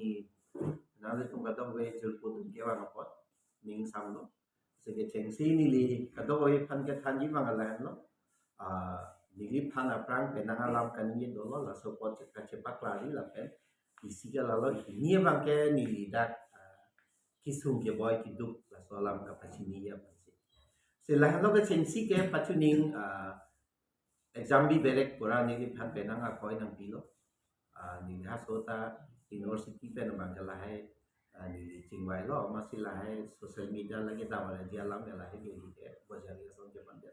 ni nali tum kadang we jul putun kewa ngapot ning sam lo sige chengsi ni li kadang we pan ke than ji mangalan lo nili pan aprang penangalam kanini dolo la support ka cepak lari la pen isi ka lalo ini bang ke nili dak kisung ke boy kiduk la solam ka pachini ya pansi selain lo ke chengsi ke pachuning exam bi berek pura nili pan penanga koi nang pilo nili hasota university pen bangala hai nili chingwai lo masih lahai social media lagi tawala dia lam ya lahai nili ke bajari song ke pandya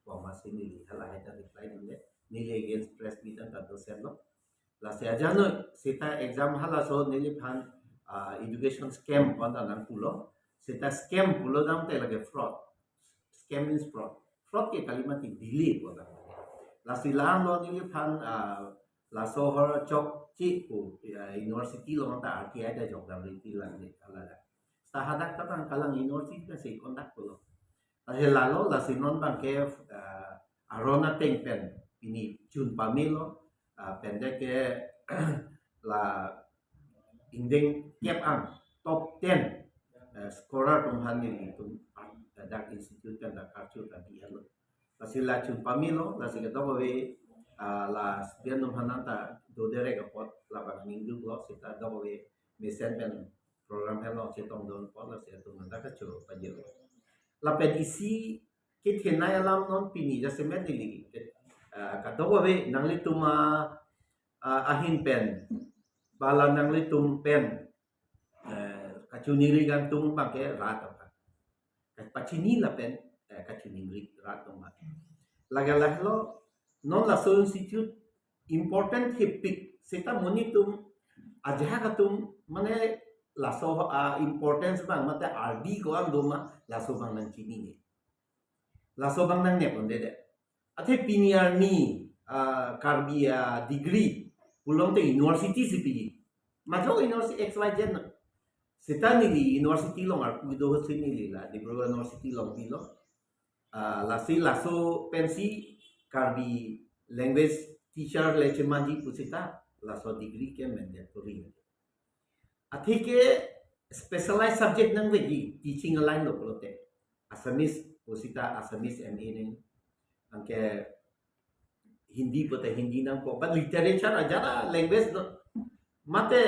wa masih nili lahai ta reply nili against press meeting ta do sen lo la se ajano sita exam hala so nili pan education scam panda nang pulo sita scam pulo dam te lagi fraud. Scam means fraud. Fraud ke kalimat delay pula. La silang lo nili pan la sohor chok chi ku university lo ta RTI da jok dam ri la ni ala da. Sahadak ta bang kalang university ka se kontak pulo. Lalo la sinon bang ke arona tengpen ini jun pamilo pendek ke la indeng tiap ang top 10 scorer tumhan ni tum dak institute kan dak kartu kan dia lo lasila chun pamilo lasila to we la dia tumhan ta do dere ka pot la bang minggu lo sita do we mesen pen program hello chetong don pot la se tum dak ka chu pa je la pen isi kit henai alam non pini ja semet ni ka do we nangli tuma ahin pen bala nangli tum pen kachuniri gantung pakai rat apa pachini la pen kachuniri rat ma laga lo non la so institute important hipik seta monitum ajha katum mane la so importance bang mate rd ko ang doma la so bang nang chini ni la so bang nang ne ponde de athe piniar ni karbia degree pulong te university sipi majo university xyz na seta ni university long ar pudo sini lila di Bro university long pilo la so pensi karbi language teacher leche manji pusita la so degree ke mandatory athike specialized subject nang veji teaching line lo prote Assamese pusita Assamese MA ning angke Hindi pute Hindi nang ko but literature ajara language no mate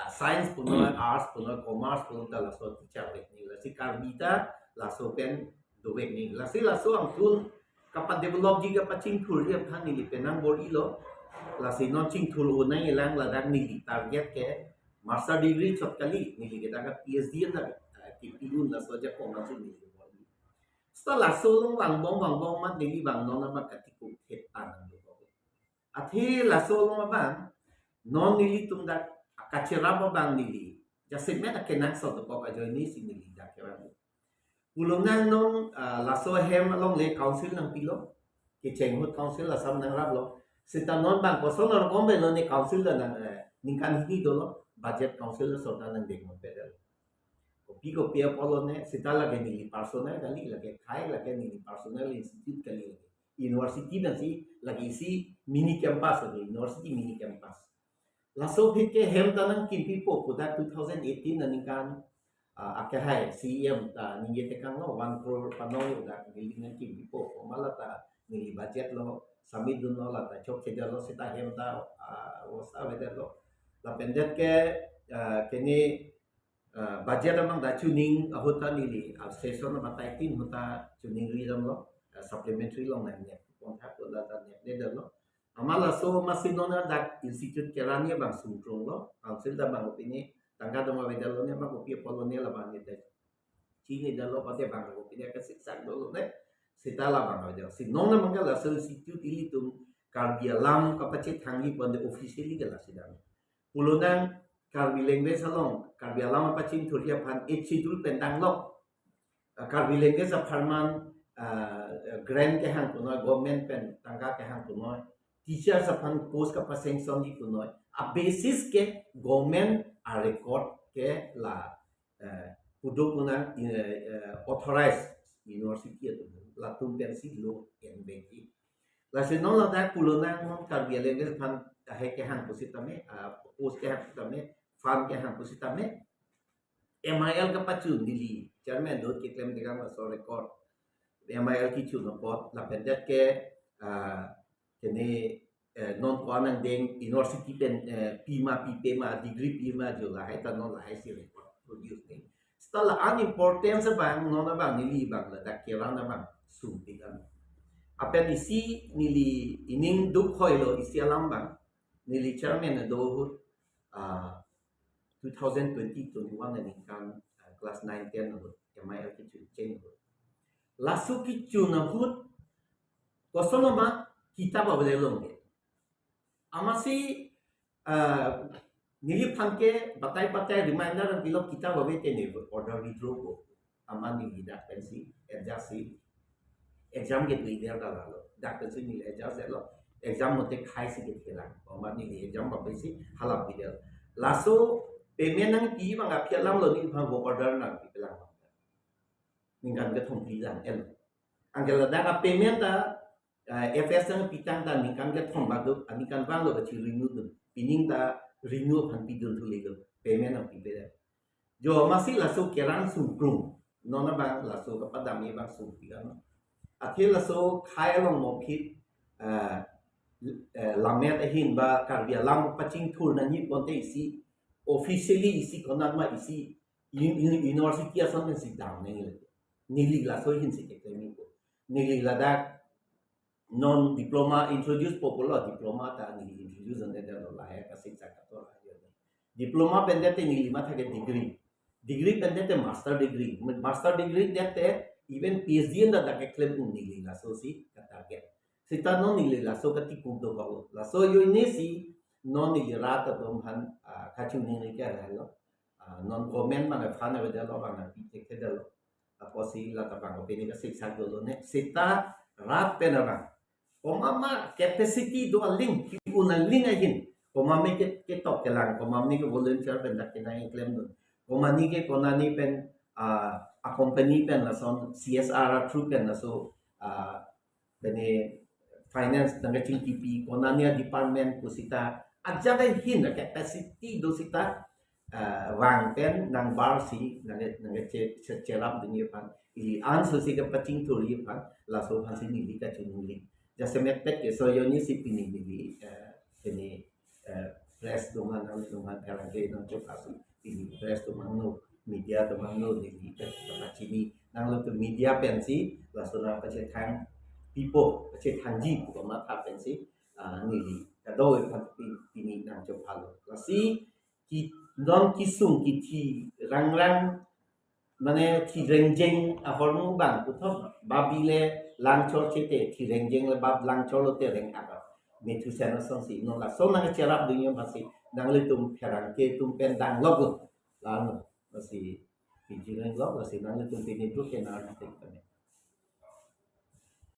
science puno arts puno commerce puno ta laso teacher ni la si karbita laso pen do ni la si laso ang tool kapat develop jiga paching tool dia phan ni penang body lo la si non ching tool unai lang la dan ni target ke master degree chot kali ni kita ka PhD na PhD na so ja ko ma chu ni body sta laso long wang bong mat ni bang non ma katiku het an athi laso long bang non nili tum dak kacira bang nili jase met kenak so to pa join ni sin nili dak kira ulung nang non laso hem along le council nang pilo ke chenghut council la sam nang rab lo sita non bang ko so nor gombe lo ni council da nang ningkan hi do lo budget council so da nang dek mo pedal ko pia polo ne sita la ke nili personal kali la ke khai la ke nili personal institute kali university na si lagi si mini campus lagi university mini campus laso phike hem tanang kimpi po puda 2018 na ningkan akahai CM ta ninge tekang lo 1 crore panoy da gilingan kimpi po malata nili budget lo samidun lo lata chok cheda lo sita hem ta wasa weda lo la pendet ke kini budget amang da tuning hota nili session na mataitin hota tuning ridam lo supplementary long na ne kontak ko da ne lo amala so masinona dak institute kerania bang sumprong lo council da bang opini tangga do ma vedalo ne bang opie polonia la bang de chini da lo pate bang opini ka siksak do lo ne sitala bang vedalo sinona mangala so institute ilitum karbia lam kapacit hangi pande officially gala sidang pulunan karbi language salong karbia lam pacin thuria phan schedule pendang lo karbi language a farman grant ke hang puno government pen tangga ke hang puno teacher sapan post ka paseng som di puno a basis ke government a record ke la pudo puna authorized university itu la tum pensi lo NBT la se non la da pulona mon karbiale ngel pan he ke hang posit tame post ke hang tame fan ke han pusita me MIL ka pachun dili chairman dot ke claim diga ma so record MIL ki chu no pot la pendet ke kene non ko anang deng university pen pima degree pima jo la hai ta non la hai si record produce ni stala unimportant sa bang non na bang nili bang la dak ke rang na bang sum pigan apen isi nili ining duk khoilo isi alam bang nili chairman na do 2020-21 ni kan class 9 10 no MIL ki chu chen lasu ki chu na hut kosono ma kita ba bele long amasi nili phanke batai reminder ang bilo kita ba bete ne order withdraw ko amani gida pensi adjust exam get we there da lo da pensi ni adjust lo exam mote khai si get kela amani ni exam ba besi halap video laso payment nang pi bang apia lam lo ni phang order nang pi pelang ningkan ke thong pi dan el angela da payment da FS ang pitang ta ningkan ke thong ba do anikan bang lo ba chi renew do pining ta renew phan pi dul thule lo payment ang pi be jo masih laso kerang sum krum nona bang laso ka padami bang sum pi kan athil laso khai long mo phit lamet ahin ba karbia lam paching thur na ni ponte isi officially isi konak ma isi university asan men si dam nei nili la so hin si ke mi ko nili la da non diploma introduce popular diploma ta ni introduce and then la ya ka siksa ka to la diploma pendete nili ma thake degree pendete master degree dete even PhD and da ke claim nili la so si ka target sita non nili la so ka ti kum do ko la so yo ni si non nili ra ta dom han ka chu ni ke la lo non comment ma na phana be da lo ba na pi ke da lo aposi la ta bang pe ni ka siksa do lo ne sita rat pe na ba komama capacity do link ki una link again komama ke tok ke lang komama ni ke volunteer pen da ke na claim do komani ke konani pen a company pen la son CSR through pen la so bene finance na ching TP konani department ko sita aja ga hin capacity do sita wang pen nang bar si nang cerap dunia pan ili answer si ke paching tu li pan la so han si ni ka chung li just metek ke so yo ni si pini ni ini press do man karang ke nang chok asu ini press do man no media do man no ni ka chini nang lo ke media pensi la so na pa che thang people pa che thang ji ko ma ta pensi ni li ka do pa pini nang chok halo la si ki non kisung ki thi rang mane thi rengjeng a hormu bang puthop babile langchor chete thi rengjeng le bab langchor lo te reng aka metu sana song si no la so na cherap dunia pasti nang le tum pherang ke tum pen dang log la no pasti pi jireng log pasti nang le tum pe ni tu ke na